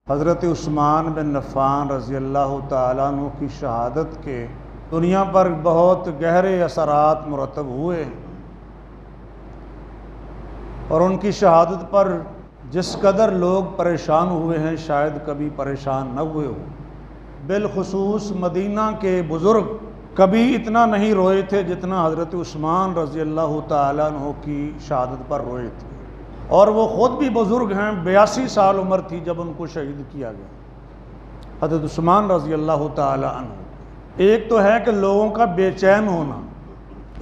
حضرت عثمان بن عفان رضی اللہ تعالیٰ عنہ کی شہادت کے دنیا پر بہت گہرے اثرات مرتب ہوئے اور ان کی شہادت پر جس قدر لوگ پریشان ہوئے ہیں شاید کبھی پریشان نہ ہوئے ہوں۔ بالخصوص مدینہ کے بزرگ کبھی اتنا نہیں روئے تھے جتنا حضرت عثمان رضی اللہ تعالیٰ عنہ کی شہادت پر روئے تھے، اور وہ خود بھی بزرگ ہیں، 82 سال عمر تھی جب ان کو شہید کیا گیا۔ حضرت عثمان رضی اللہ تعالیٰ عنہ، ایک تو ہے کہ لوگوں کا بے چین ہونا،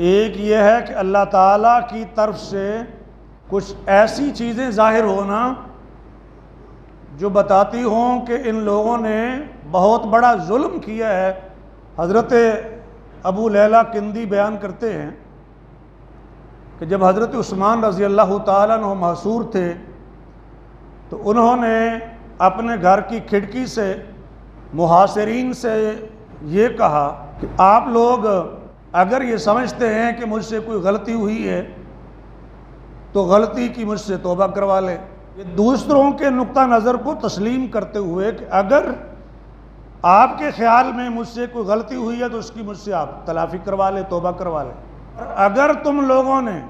ایک یہ ہے کہ اللہ تعالیٰ کی طرف سے کچھ ایسی چیزیں ظاہر ہونا جو بتاتی ہوں کہ ان لوگوں نے بہت بڑا ظلم کیا ہے۔ حضرت ابو لیلہ کندی بیان کرتے ہیں کہ جب حضرت عثمان رضی اللہ تعالیٰ عنہ محصور تھے تو انہوں نے اپنے گھر کی کھڑکی سے محاصرین سے یہ کہا کہ آپ لوگ اگر یہ سمجھتے ہیں کہ مجھ سے کوئی غلطی ہوئی ہے تو غلطی کی مجھ سے توبہ کروا لیں۔ یہ دوسروں کے نقطہ نظر کو تسلیم کرتے ہوئے کہ اگر آپ کے خیال میں مجھ سے کوئی غلطی ہوئی ہے تو اس کی مجھ سے آپ تلافی کروا لیں، توبہ کروا لیں۔ اگر تم لوگوں نے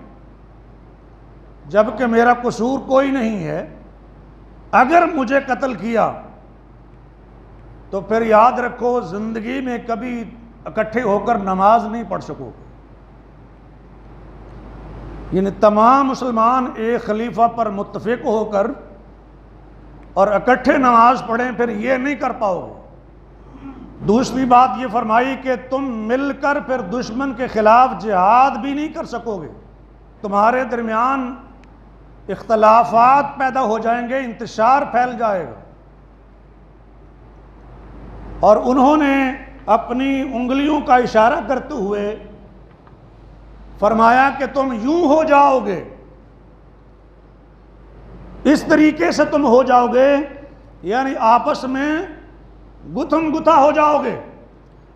جبکہ میرا قصور کوئی نہیں ہے اگر مجھے قتل کیا تو پھر یاد رکھو زندگی میں کبھی اکٹھے ہو کر نماز نہیں پڑھ سکو گے۔ یعنی تمام مسلمان ایک خلیفہ پر متفق ہو کر اور اکٹھے نماز پڑھیں پھر یہ نہیں کر پاؤ گے۔ دوسری بات یہ فرمائی کہ تم مل کر پھر دشمن کے خلاف جہاد بھی نہیں کر سکو گے، تمہارے درمیان اختلافات پیدا ہو جائیں گے، انتشار پھیل جائے گا۔ اور انہوں نے اپنی انگلیوں کا اشارہ کرتے ہوئے فرمایا کہ تم یوں ہو جاؤ گے، اس طریقے سے تم ہو جاؤ گے، یعنی آپس میں گتھم گتھا ہو جاؤ گے۔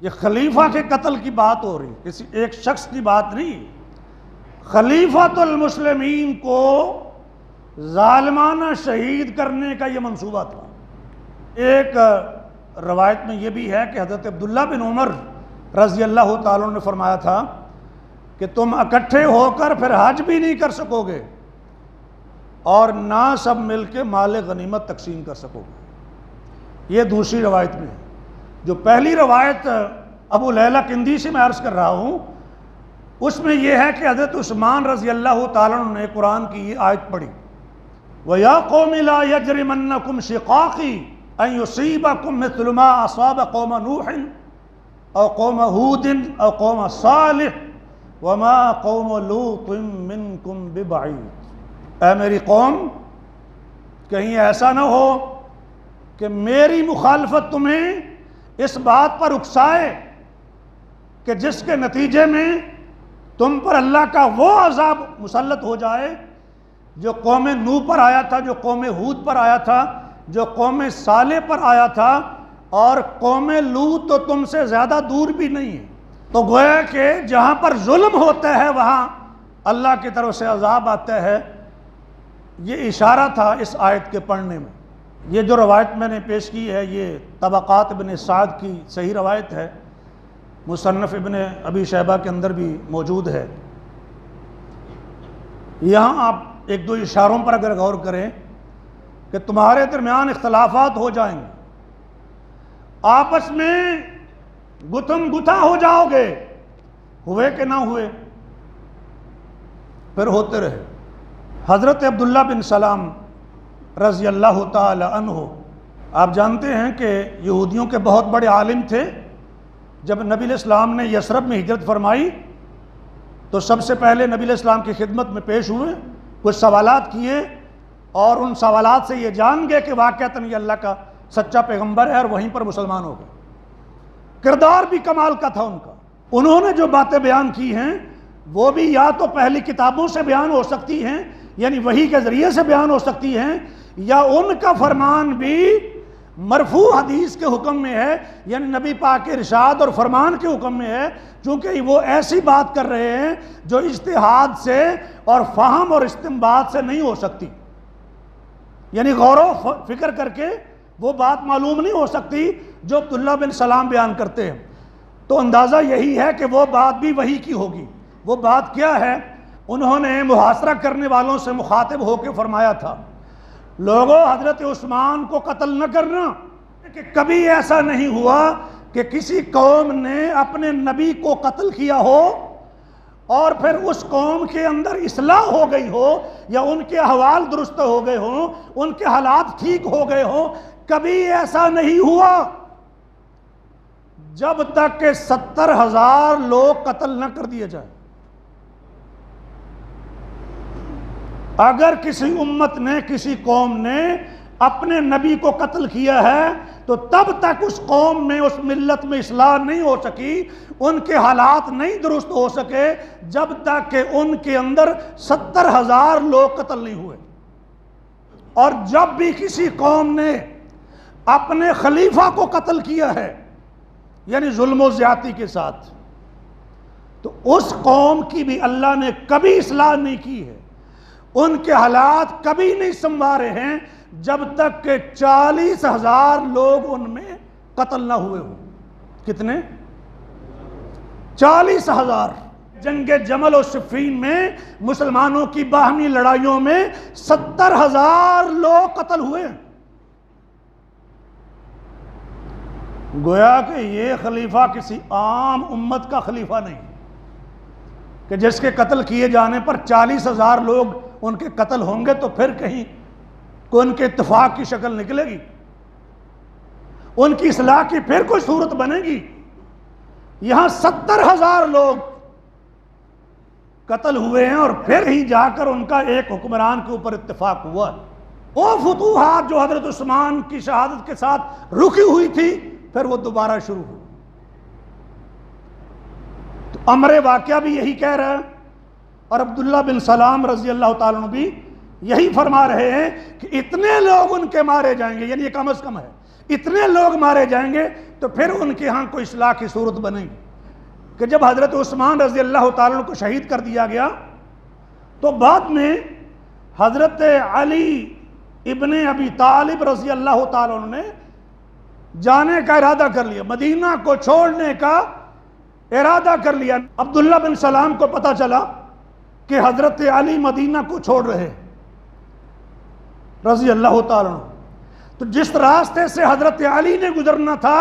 یہ خلیفہ کے قتل کی بات ہو رہی، کسی ایک شخص کی بات نہیں۔ خلیفۃ المسلمین کو ظالمانہ شہید کرنے کا یہ منصوبہ تھا۔ ایک روایت میں یہ بھی ہے کہ حضرت عبداللہ بن عمر رضی اللہ تعالیٰ عنہ نے فرمایا تھا کہ تم اکٹھے ہو کر پھر حج بھی نہیں کر سکو گے اور نہ سب مل کے مال غنیمت تقسیم کر سکو گے۔ یہ دوسری روایت میں ہے۔ جو پہلی روایت ابو لیلہ کندی سے میں عرض کر رہا ہوں اس میں یہ ہے کہ حضرت عثمان رضی اللہ تعالیٰ عنہ نے قرآن کی یہ آیت پڑھی، وَيَا قَوْمِ لَا يَجْرِمَنَّكُمْ شِقَاقِي أَن يُصِيبَكُمْ مِثْلُ مَا أَصَابَ قَوْمَ نُوحٍ أَوْ قَوْمَ هُودٍ أَوْ قَوْمَ صَالِحٍ وَمَا قَوْمُ لُوطٍ مِّنكُمْ بِبَعِيدٍ۔ اے میری قوم، کہیں ایسا نہ ہو کہ میری مخالفت تمہیں اس بات پر اکسائے کہ جس کے نتیجے میں تم پر اللہ کا وہ عذاب مسلط ہو جائے جو قوم نوح پر آیا تھا، جو قوم ہود پر آیا تھا، جو قوم صالح پر آیا تھا، اور قوم لوط تو تم سے زیادہ دور بھی نہیں ہے۔ تو گویا کہ جہاں پر ظلم ہوتا ہے وہاں اللہ کی طرف سے عذاب آتا ہے۔ یہ اشارہ تھا اس آیت کے پڑھنے میں۔ یہ جو روایت میں نے پیش کی ہے یہ طبقات ابن سعد کی صحیح روایت ہے، مصنف ابن ابی شیبہ کے اندر بھی موجود ہے۔ یہاں آپ ایک دو اشاروں پر اگر غور کریں کہ تمہارے درمیان اختلافات ہو جائیں گے، آپس میں گتھم گتھا ہو جاؤ گے، ہوئے کہ نہ ہوئے، پھر ہوتے رہے۔ حضرت عبداللہ بن سلام رضی اللہ تعالی عنہ، آپ جانتے ہیں کہ یہودیوں کے بہت بڑے عالم تھے۔ جب نبی علیہ السلام نے یثرب میں ہجرت فرمائی تو سب سے پہلے نبی علیہ السلام کی خدمت میں پیش ہوئے، کچھ سوالات کیے، اور ان سوالات سے یہ جان گئے کہ واقعتاً یہ اللہ کا سچا پیغمبر ہے، اور وہیں پر مسلمان ہو گئے۔ کردار بھی کمال کا تھا ان کا۔ انہوں نے جو باتیں بیان کی ہیں وہ بھی یا تو پہلی کتابوں سے بیان ہو سکتی ہیں، یعنی وحی کے ذریعے سے بیان ہو سکتی ہیں، یا ان کا فرمان بھی مرفوع حدیث کے حکم میں ہے، یعنی نبی پاک کے ارشاد اور فرمان کے حکم میں ہے، چونکہ وہ ایسی بات کر رہے ہیں جو اجتہاد سے اور فہم اور استنباط سے نہیں ہو سکتی، یعنی غور و فکر کر کے وہ بات معلوم نہیں ہو سکتی جو عبداللہ بن سلام بیان کرتے ہیں۔ تو اندازہ یہی ہے کہ وہ بات بھی وحی کی ہوگی۔ وہ بات کیا ہے؟ انہوں نے محاصرہ کرنے والوں سے مخاطب ہو کے فرمایا تھا، لوگوں حضرت عثمان کو قتل نہ کرنا، کہ کبھی ایسا نہیں ہوا کہ کسی قوم نے اپنے نبی کو قتل کیا ہو اور پھر اس قوم کے اندر اصلاح ہو گئی ہو یا ان کے احوال درست ہو گئے ہوں، ان کے حالات ٹھیک ہو گئے ہوں۔ کبھی ایسا نہیں ہوا جب تک کہ 70,000 لوگ قتل نہ کر دیے جائیں۔ اگر کسی امت نے، کسی قوم نے اپنے نبی کو قتل کیا ہے تو تب تک اس قوم میں، اس ملت میں اصلاح نہیں ہو سکی، ان کے حالات نہیں درست ہو سکے جب تک کہ ان کے اندر 70,000 لوگ قتل نہیں ہوئے۔ اور جب بھی کسی قوم نے اپنے خلیفہ کو قتل کیا ہے، یعنی ظلم و زیادتی کے ساتھ، تو اس قوم کی بھی اللہ نے کبھی اصلاح نہیں کی ہے، ان کے حالات کبھی نہیں سنوارے ہیں جب تک کہ 40,000 لوگ ان میں قتل نہ ہوئے ہوں۔ کتنے؟ 40,000۔ جنگ جمل و صفین میں مسلمانوں کی باہمی لڑائیوں میں 70,000 لوگ قتل ہوئے۔ گویا کہ یہ خلیفہ کسی عام امت کا خلیفہ نہیں کہ جس کے قتل کیے جانے پر 40,000 لوگ ان کے قتل ہوں گے تو پھر کہیں کوئی ان کے اتفاق کی شکل نکلے گی، ان کی اصلاح کی پھر کوئی صورت بنے گی۔ یہاں 70,000 لوگ قتل ہوئے ہیں اور پھر ہی جا کر ان کا ایک حکمران کے اوپر اتفاق ہوا۔ وہ فتوحات جو حضرت عثمان کی شہادت کے ساتھ رکی ہوئی تھی پھر وہ دوبارہ شروع ہوئی۔ تو امر واقعہ بھی یہی کہہ رہا ہے اور عبداللہ بن سلام رضی اللہ تعالیٰ عنہ بھی یہی فرما رہے ہیں کہ اتنے لوگ ان کے مارے جائیں گے، یعنی یہ کم از کم ہے، اتنے لوگ مارے جائیں گے تو پھر ان کے ہاں کوئی اصلاح کی صورت بنے گی۔ کہ جب حضرت عثمان رضی اللہ تعالیٰ عنہ کو شہید کر دیا گیا تو بعد میں حضرت علی ابن ابی طالب رضی اللہ تعالیٰ عنہ نے جانے کا ارادہ کر لیا، مدینہ کو چھوڑنے کا ارادہ کر لیا۔ عبداللہ بن سلام کو پتہ چلا کہ حضرت علی مدینہ کو چھوڑ رہے رضی اللہ تعالیٰ عنہ، تو جس راستے سے حضرت علی نے گزرنا تھا،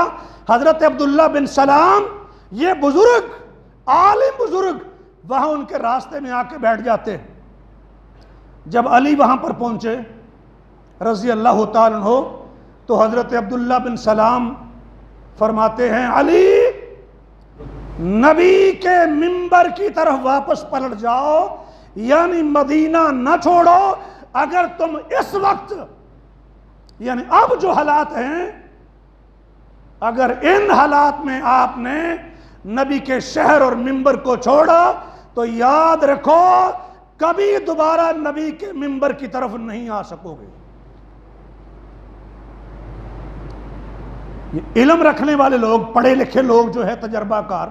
حضرت عبداللہ بن سلام یہ بزرگ، عالم بزرگ، وہاں ان کے راستے میں آ کے بیٹھ جاتے۔ جب علی وہاں پر پہنچے رضی اللہ تعالیٰ عنہ تو حضرت عبداللہ بن سلام فرماتے ہیں، علی نبی کے منبر کی طرف واپس پلٹ جاؤ، یعنی مدینہ نہ چھوڑو۔ اگر تم اس وقت، یعنی اب جو حالات ہیں، اگر ان حالات میں آپ نے نبی کے شہر اور منبر کو چھوڑا تو یاد رکھو کبھی دوبارہ نبی کے منبر کی طرف نہیں آ سکو گے۔ یہ علم رکھنے والے لوگ، پڑھے لکھے لوگ جو ہے، تجربہ کار،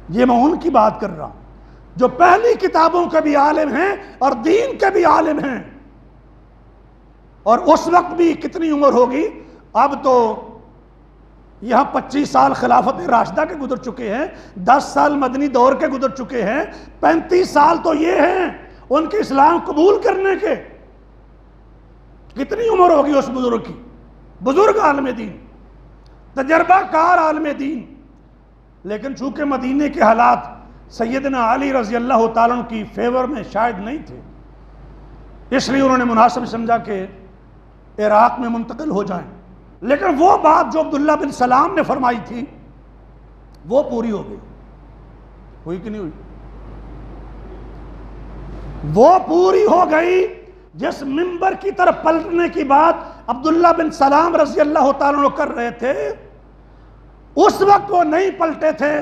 یہ میں ان کی بات کر رہا ہوں جو پہلی کتابوں کے بھی عالم ہیں اور دین کے بھی عالم ہیں۔ اور اس وقت بھی کتنی عمر ہوگی؟ اب تو یہاں 25 سال خلافت راشدہ کے گزر چکے ہیں، 10 سال مدنی دور کے گزر چکے ہیں، 35 سال تو یہ ہیں ان کے اسلام قبول کرنے کے۔ کتنی عمر ہوگی اس بزرگ کی؟ بزرگ عالم دین، تجربہ کار عالم دین، لیکن چونکہ مدینے کے حالات سیدنا علی رضی اللہ تعالیٰ عنہ کی فیور میں شاید نہیں تھے، اس لیے انہوں نے مناسب سمجھا کہ عراق میں منتقل ہو جائیں۔ لیکن وہ بات جو عبداللہ بن سلام نے فرمائی تھی وہ پوری ہو گئی، ہوئی کہ نہیں ہوئی؟ وہ پوری ہو گئی۔ جس منبر کی طرف پلٹنے کی بات عبداللہ بن سلام رضی اللہ تعالیٰ عنہ کر رہے تھے، اس وقت وہ نہیں پلٹے تھے،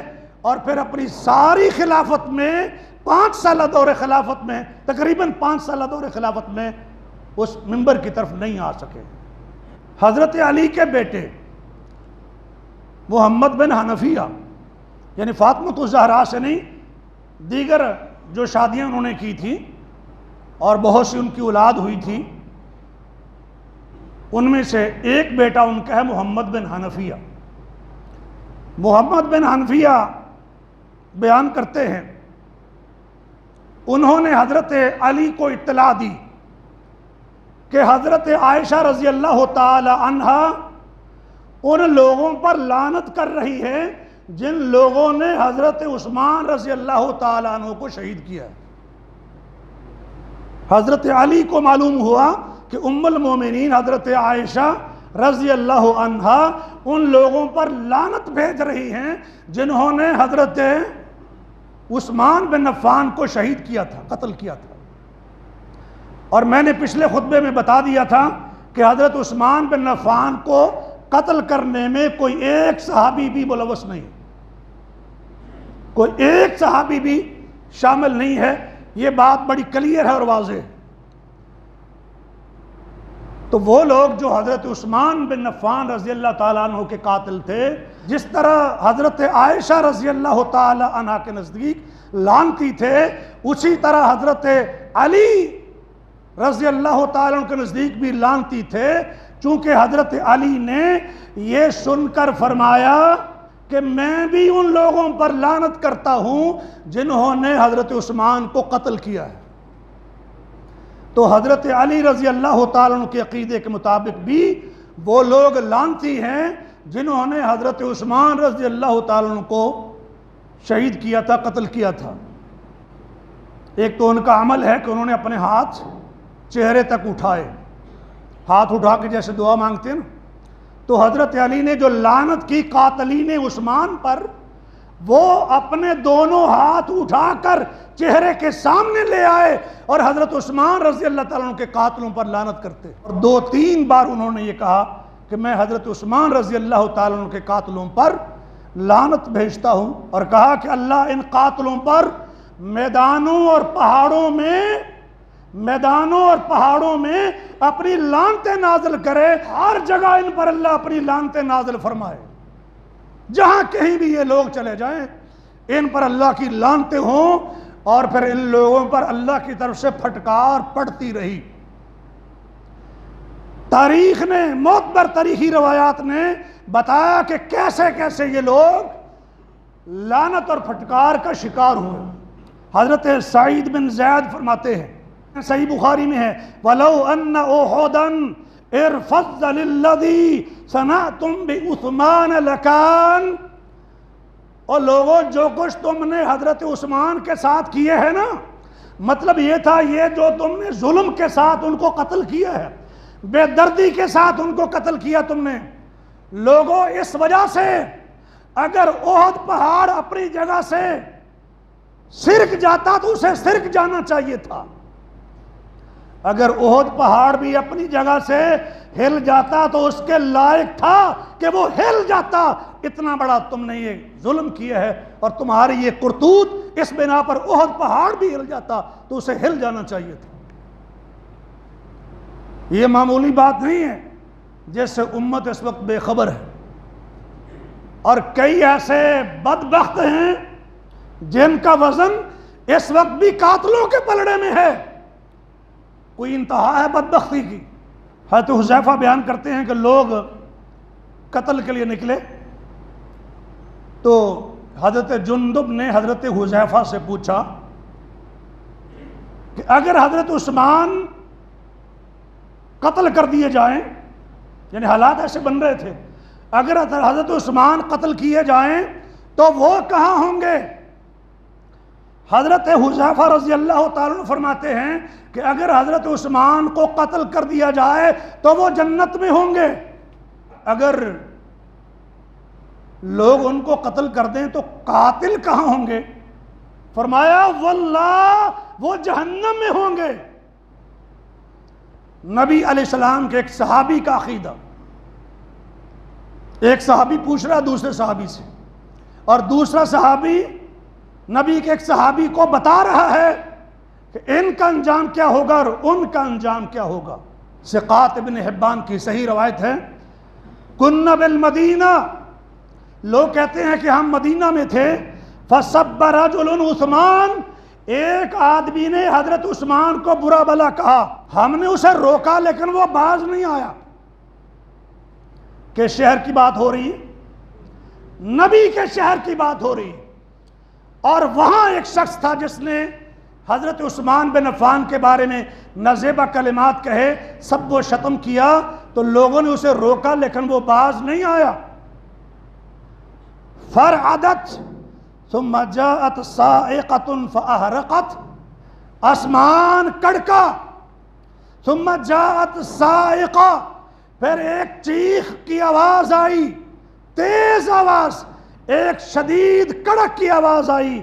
اور پھر اپنی ساری خلافت میں، 5 سالہ دور خلافت میں، تقریباً 5 سالہ دور خلافت میں اس منبر کی طرف نہیں آ سکے۔ حضرت علی کے بیٹے محمد بن حنفیہ، یعنی فاطمہ الزہرا سے نہیں، دیگر جو شادیاں انہوں نے کی تھی اور بہت سی ان کی اولاد ہوئی تھی، ان میں سے ایک بیٹا ان کا ہے محمد بن حنفیہ۔ محمد بن حنفیہ بیان کرتے ہیں انہوں نے حضرت علی کو اطلاع دی کہ حضرت عائشہ رضی اللہ تعالی عنہا ان لوگوں پر لعنت کر رہی ہے جن لوگوں نے حضرت عثمان رضی اللہ تعالی عنہ کو شہید کیا ہے۔ حضرت علی کو معلوم ہوا کہ ام المومنین حضرت عائشہ رضی اللہ عنہا ان لوگوں پر لعنت بھیج رہی ہیں جنہوں نے حضرت عثمان بن عفان کو شہید کیا تھا، قتل کیا تھا۔ اور میں نے پچھلے خطبے میں بتا دیا تھا کہ حضرت عثمان بن عفان کو قتل کرنے میں کوئی ایک صحابی بھی ملوث نہیں، کوئی ایک صحابی بھی شامل نہیں ہے، یہ بات بڑی کلیئر ہے اور واضح ہے۔ تو وہ لوگ جو حضرت عثمان بن عفان رضی اللہ تعالیٰ عنہ کے قاتل تھے، جس طرح حضرت عائشہ رضی اللہ تعالیٰ عنہ کے نزدیک لعنتی تھے، اسی طرح حضرت علی رضی اللہ تعالیٰ عنہ کے نزدیک بھی لعنتی تھے، چونکہ حضرت علی نے یہ سن کر فرمایا کہ میں بھی ان لوگوں پر لعنت کرتا ہوں جنہوں نے حضرت عثمان کو قتل کیا ہے۔ تو حضرت علی رضی اللہ تعالیٰ عنہ کے عقیدے کے مطابق بھی وہ لوگ لعنتی ہیں جنہوں نے حضرت عثمان رضی اللہ تعالیٰ عنہ کو شہید کیا تھا، قتل کیا تھا۔ ایک تو ان کا عمل ہے کہ انہوں نے اپنے ہاتھ چہرے تک اٹھائے، ہاتھ اٹھا کے جیسے دعا مانگتے ہیں نا، تو حضرت علی نے جو لعنت کی قاتلین عثمان پر، وہ اپنے دونوں ہاتھ اٹھا کر چہرے کے سامنے لے آئے اور حضرت عثمان رضی اللہ تعالیٰ عنہ کے قاتلوں پر لعنت کرتے، اور 2-3 بار انہوں نے یہ کہا کہ میں حضرت عثمان رضی اللہ تعالیٰ عنہ کے قاتلوں پر لعنت بھیجتا ہوں، اور کہا کہ اللہ ان قاتلوں پر میدانوں اور پہاڑوں میں اپنی لعنتیں نازل کرے، ہر جگہ ان پر اللہ اپنی لعنتیں نازل فرمائے، جہاں کہیں بھی یہ لوگ چلے جائیں ان پر اللہ کی لعنتیں ہوں، اور پھر ان لوگوں پر اللہ کی طرف سے پھٹکار پڑتی رہی۔ تاریخ نے، معتبر تاریخی روایات نے بتایا کہ کیسے کیسے یہ لوگ لعنت اور پھٹکار کا شکار ہوئے۔ حضرت سعید بن زید فرماتے ہیں، صحیح بخاری میں ہے، وَلَوْ أَنَّ أُحُدًا اِرْفَضَّ لِلَّذِي صَنَعْتُمْ بِعُثْمَانَ لَكَانَ، اور لوگوں جو کچھ تم نے حضرت عثمان کے ساتھ کیے ہیں نا، مطلب یہ تھا یہ جو تم نے ظلم کے ساتھ ان کو قتل کیا ہے، بے دردی کے ساتھ ان کو قتل کیا تم نے، لوگوں اس وجہ سے اگر احد پہاڑ اپنی جگہ سے سرک جاتا تو اسے سرک جانا چاہیے تھا، اگر احد پہاڑ بھی اپنی جگہ سے ہل جاتا تو اس کے لائق تھا کہ وہ ہل جاتا، اتنا بڑا تم نے یہ ظلم کیا ہے، اور تمہاری یہ کرتوت اس بنا پر احد پہاڑ بھی ہل جاتا تو اسے ہل جانا چاہیے تھا۔ یہ معمولی بات نہیں ہے جس سے امت اس وقت بے خبر ہے، اور کئی ایسے بدبخت ہیں جن کا وزن اس وقت بھی قاتلوں کے پلڑے میں ہے، کوئی انتہا ہے بدبختی کی۔ حضرت حذیفہ بیان کرتے ہیں کہ لوگ قتل کے لیے نکلے تو حضرت جندب نے حضرت حذیفہ سے پوچھا کہ اگر حضرت عثمان قتل کر دیے جائیں، یعنی حالات ایسے بن رہے تھے، اگر حضرت عثمان قتل کیے جائیں تو وہ کہاں ہوں گے؟ حضرت حذیفہ رضی اللہ تعالیٰ عنہ فرماتے ہیں کہ اگر حضرت عثمان کو قتل کر دیا جائے تو وہ جنت میں ہوں گے، اگر لوگ ان کو قتل کر دیں تو قاتل کہاں ہوں گے؟ فرمایا واللہ وہ جہنم میں ہوں گے۔ نبی علیہ السلام کے ایک صحابی کا عقیدہ، ایک صحابی پوچھ رہا دوسرے صحابی سے، اور دوسرا صحابی نبی کے ایک صحابی کو بتا رہا ہے کہ ان کا انجام کیا ہوگا اور ان کا انجام کیا ہوگا۔ ثقات ابن حبان کی صحیح روایت ہے، کُنَّ بِالْمَدِینَہ، لوگ کہتے ہیں کہ ہم مدینہ میں تھے، فَسَبَّ رَجُلٌ عثمان، ایک آدمی نے حضرت عثمان کو برا بھلا کہا، ہم نے اسے روکا لیکن وہ باز نہیں آیا، کے شہر کی بات ہو رہی ہے، نبی کے شہر کی بات ہو رہی ہے، اور وہاں ایک شخص تھا جس نے حضرت عثمان بن عفان کے بارے میں نازیبہ کلمات کہے، سب و شتم کیا، تو لوگوں نے اسے روکا لیکن وہ باز نہیں آیا۔ فرعدت ثم جاءت صاعقۃ فاحرقت، آسمان کڑکا، ثم جاءت صاعقہ، پھر ایک چیخ کی آواز آئی، تیز آواز، ایک شدید کڑک کی آواز آئی،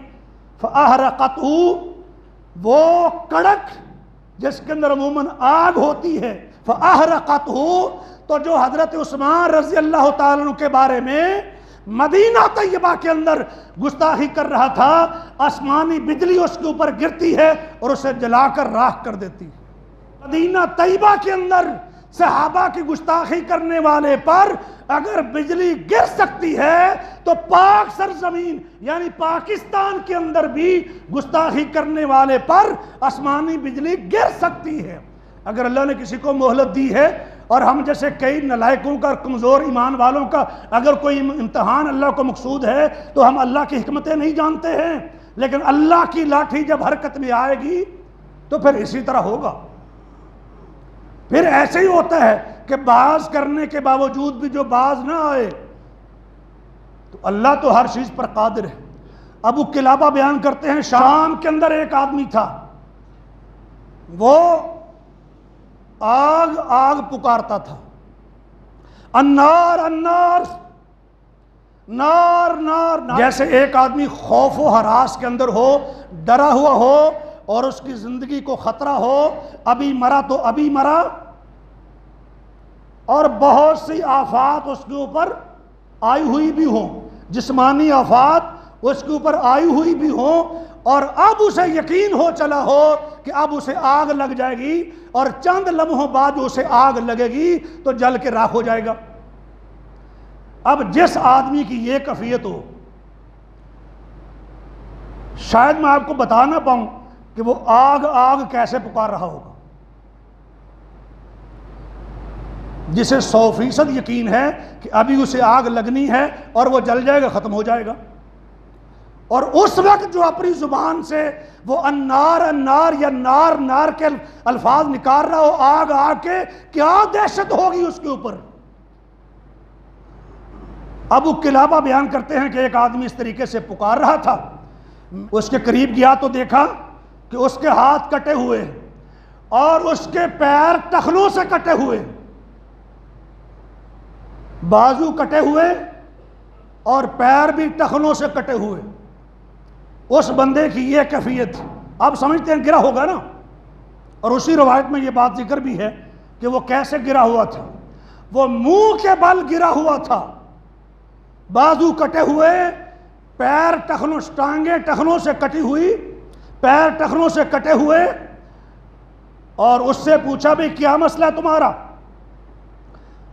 فاحرقتہ، وہ کڑک جس کے اندر عموماً آگ ہوتی ہے، فاحرقتہ، تو جو حضرت عثمان رضی اللہ تعالیٰ عنہ کے بارے میں مدینہ طیبہ کے اندر گستاخی کر رہا تھا، آسمانی بجلی اس کے اوپر گرتی ہے اور اسے جلا کر راکھ کر دیتی ہے۔ مدینہ طیبہ کے اندر صحابہ کی گستاخی کرنے والے پر اگر بجلی گر سکتی ہے تو پاک سرزمین یعنی پاکستان کے اندر بھی گستاخی کرنے والے پر آسمانی بجلی گر سکتی ہے۔ اگر اللہ نے کسی کو مہلت دی ہے، اور ہم جیسے کئی نلائکوں کا، کمزور ایمان والوں کا اگر کوئی امتحان اللہ کو مقصود ہے تو ہم اللہ کی حکمتیں نہیں جانتے ہیں، لیکن اللہ کی لاٹھی جب حرکت میں آئے گی تو پھر اسی طرح ہوگا۔ پھر ایسے ہی ہوتا ہے کہ باز کرنے کے باوجود بھی جو باز نہ آئے، تو اللہ تو ہر چیز پر قادر ہے۔ ابو قلابہ بیان کرتے ہیں شام کے اندر ایک آدمی تھا، وہ آگ آگ پکارتا تھا، النار النار، نار نار نار، جیسے ایک آدمی خوف و ہراس کے اندر ہو، ڈرا ہوا ہو اور اس کی زندگی کو خطرہ ہو، ابھی مرا تو ابھی مرا، اور بہت سی آفات اس کے اوپر آئی ہوئی بھی ہوں، جسمانی آفات اس کے اوپر آئی ہوئی بھی ہوں، اور اب اسے یقین ہو چلا ہو کہ اب اسے آگ لگ جائے گی، اور چند لمحوں بعد اسے آگ لگے گی تو جل کے راکھ ہو جائے گا۔ اب جس آدمی کی یہ کیفیت ہو، شاید میں آپ کو بتا نہ پاؤں کہ وہ آگ آگ کیسے پکار رہا ہوگا، جسے 100% یقین ہے کہ ابھی اسے آگ لگنی ہے اور وہ جل جائے گا، ختم ہو جائے گا، اور اس وقت جو اپنی زبان سے وہ النار النار یا نار نار کے الفاظ نکال رہا ہو، آگ آگ کے، کیا دہشت ہوگی اس کے اوپر۔ ابو قلابہ بیان کرتے ہیں کہ ایک آدمی اس طریقے سے پکار رہا تھا، اس کے قریب گیا تو دیکھا کہ اس کے ہاتھ کٹے ہوئے اور اس کے پیر ٹخنوں سے کٹے ہوئے، بازو کٹے ہوئے اور پیر بھی ٹخنوں سے کٹے ہوئے۔ اس بندے کی یہ کیفیت، آپ سمجھتے ہیں گرا ہوگا نا، اور اسی روایت میں یہ بات ذکر بھی ہے کہ وہ کیسے گرا ہوا تھا، وہ منہ کے بل گرا ہوا تھا، بازو کٹے ہوئے، پیر ٹخنوں، ٹانگیں ٹخنوں سے کٹی ہوئی، پیر ٹخنوں سے کٹے ہوئے، اور اس سے پوچھا بھی کیا مسئلہ ہے تمہارا؟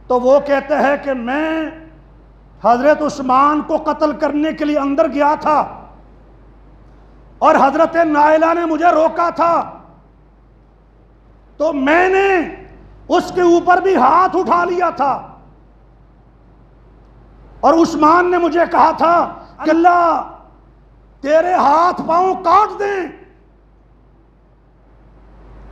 تو وہ کہتے ہیں کہ میں حضرت عثمان کو قتل کرنے کے لیے اندر گیا تھا اور حضرت نائلہ نے مجھے روکا تھا، تو میں نے اس کے اوپر بھی ہاتھ اٹھا لیا تھا، اور عثمان نے مجھے کہا تھا کہ اللہ تیرے ہاتھ پاؤں کاٹ دیں،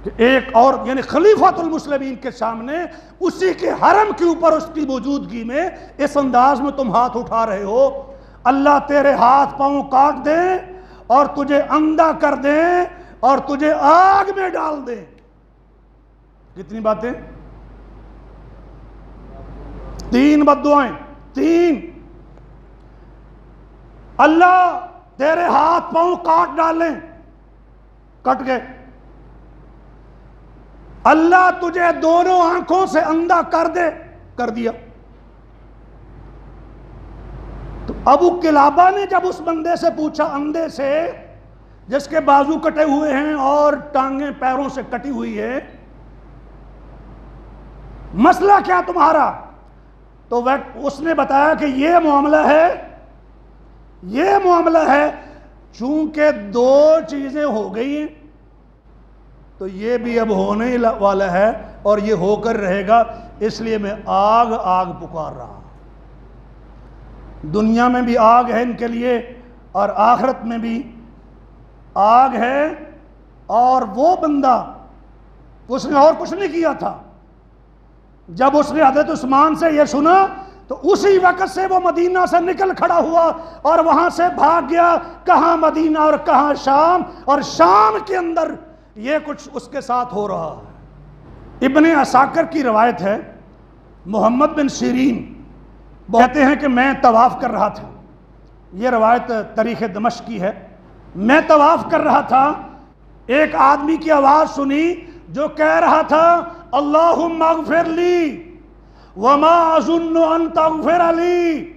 کہ ایک اور یعنی خلیفۃ المسلمین کے سامنے اسی کے حرم کے اوپر اس کی موجودگی میں اس انداز میں تم ہاتھ اٹھا رہے ہو، اللہ تیرے ہاتھ پاؤں کاٹ دیں اور تجھے اندھا کر دیں اور تجھے آگ میں ڈال دیں۔ کتنی باتیں؟ 3 بددعائیں، 3۔ اللہ تیرے ہاتھ پاؤں کاٹ ڈالیں، کٹ گئے، اللہ تجھے دونوں آنکھوں سے اندھا کر دے، کر دیا۔ تو ابو قلابہ نے جب اس بندے سے پوچھا، اندھے سے جس کے بازو کٹے ہوئے ہیں اور ٹانگیں پیروں سے کٹی ہوئی ہے، مسئلہ کیا تمہارا؟ تو اس نے بتایا کہ یہ معاملہ ہے، چونکہ 2 چیزیں ہو گئی ہیں تو یہ بھی اب ہونے والا ہے اور یہ ہو کر رہے گا، اس لیے میں آگ آگ پکار رہا. دنیا میں بھی آگ ہے ان کے لیے اور آخرت میں بھی آگ ہے. اور وہ بندہ اس نے اور کچھ نہیں کیا تھا. جب اس نے حضرت عثمان سے یہ سنا تو اسی وقت سے وہ مدینہ سے نکل کھڑا ہوا اور وہاں سے بھاگ گیا. کہاں مدینہ اور کہاں شام, اور شام کے اندر یہ کچھ اس کے ساتھ ہو رہا ہے. ابن عساکر کی روایت ہے, محمد بن سیرین کہتے ہیں کہ میں طواف کر رہا تھا. یہ روایت تاریخ دمشق کی ہے. میں طواف کر رہا تھا, ایک آدمی کی آواز سنی جو کہہ رہا تھا اللہم اغفر لی وما اظن ان تغفر لی,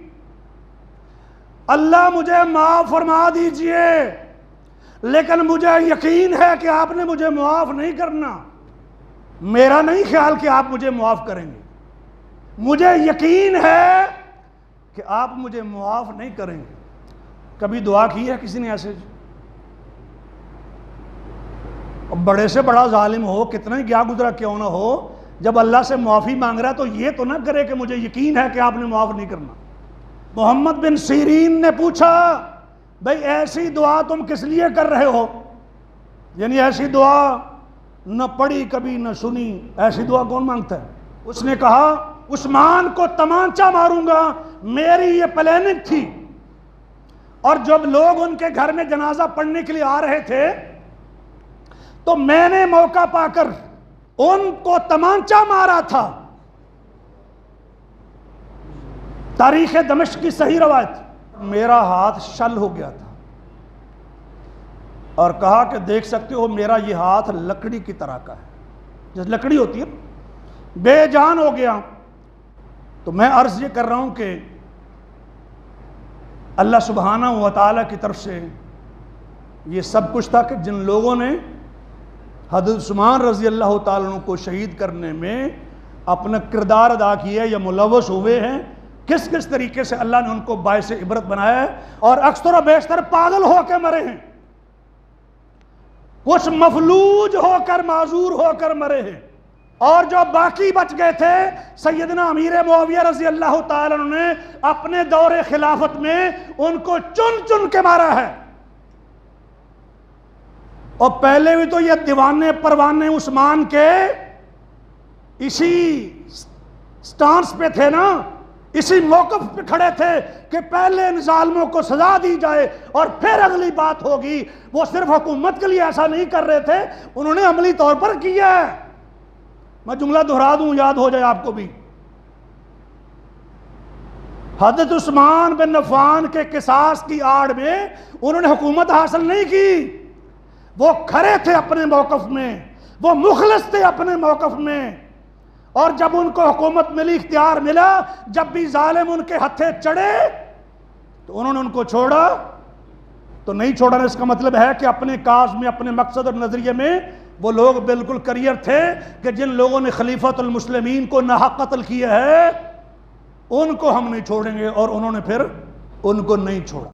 اللہ مجھے معاف فرما دیجئے لیکن مجھے یقین ہے کہ آپ نے مجھے معاف نہیں کرنا. میرا نہیں خیال کہ آپ مجھے معاف کریں گے, مجھے یقین ہے کہ آپ مجھے معاف نہیں کریں گے. کبھی دعا کی ہے کسی نے ایسے؟ بڑے سے بڑا ظالم ہو, کتنا ہی گیا گزرا کیوں نہ ہو, جب اللہ سے معافی مانگ رہا ہے تو یہ تو نہ کرے کہ مجھے یقین ہے کہ آپ نے معاف نہیں کرنا. محمد بن سیرین نے پوچھا بھئی ایسی دعا تم کس لیے کر رہے ہو؟ یعنی ایسی دعا نہ پڑھی کبھی نہ سنی, ایسی دعا کون مانگتا ہے؟ اس نے کہا عثمان کو تمانچہ ماروں گا, میری یہ پلاننگ تھی. اور جب لوگ ان کے گھر میں جنازہ پڑھنے کے لیے آ رہے تھے تو میں نے موقع پا کر ان کو تمانچہ مارا تھا. تاریخ دمشق کی صحیح روایت. میرا ہاتھ شل ہو گیا تھا اور کہا کہ دیکھ سکتے ہو میرا یہ ہاتھ لکڑی کی طرح کا ہے, جیسے لکڑی ہوتی ہے, بے جان ہو گیا. تو میں عرض یہ کر رہا ہوں کہ اللہ سبحانہ و تعالیٰ کی طرف سے یہ سب کچھ تھا کہ جن لوگوں نے حضرت عثمان رضی اللہ تعالیٰ عنہ کو شہید کرنے میں اپنا کردار ادا کیا یا ملوث ہوئے ہیں, کس کس طریقے سے اللہ نے ان کو باعث عبرت بنایا ہے. اور اکثر و بیشتر پاگل ہو کے مرے ہیں, کچھ مفلوج ہو کر معذور ہو کر مرے ہیں, اور جو باقی بچ گئے تھے سیدنا امیر معاویہ رضی اللہ تعالیٰ عنہ نے اپنے دور خلافت میں ان کو چن چن کے مارا ہے. اور پہلے بھی تو یہ دیوانے پروانے عثمان کے اسی سٹانس پہ تھے نا, اسی موقف پہ کھڑے تھے کہ پہلے ان ظالموں کو سزا دی جائے اور پھر اگلی بات ہوگی. وہ صرف حکومت کے لیے ایسا نہیں کر رہے تھے, انہوں نے عملی طور پر کیا ہے. میں جملہ دہرا دوں یاد ہو جائے آپ کو بھی. حضرت عثمان بن عفان کے قصاص کی آڑ میں انہوں نے حکومت حاصل نہیں کی, وہ کھڑے تھے اپنے موقف میں, وہ مخلص تھے اپنے موقف میں. اور جب ان کو حکومت ملی, اختیار ملا, جب بھی ظالم ان کے ہتھے چڑھے تو انہوں نے ان کو چھوڑا تو نہیں چھوڑا. اس کا مطلب ہے کہ اپنے کاز میں, اپنے مقصد اور نظریے میں وہ لوگ بالکل کریئر تھے کہ جن لوگوں نے خلیفۃ المسلمین کو ناحق قتل کیا ہے ان کو ہم نہیں چھوڑیں گے, اور انہوں نے پھر ان کو نہیں چھوڑا.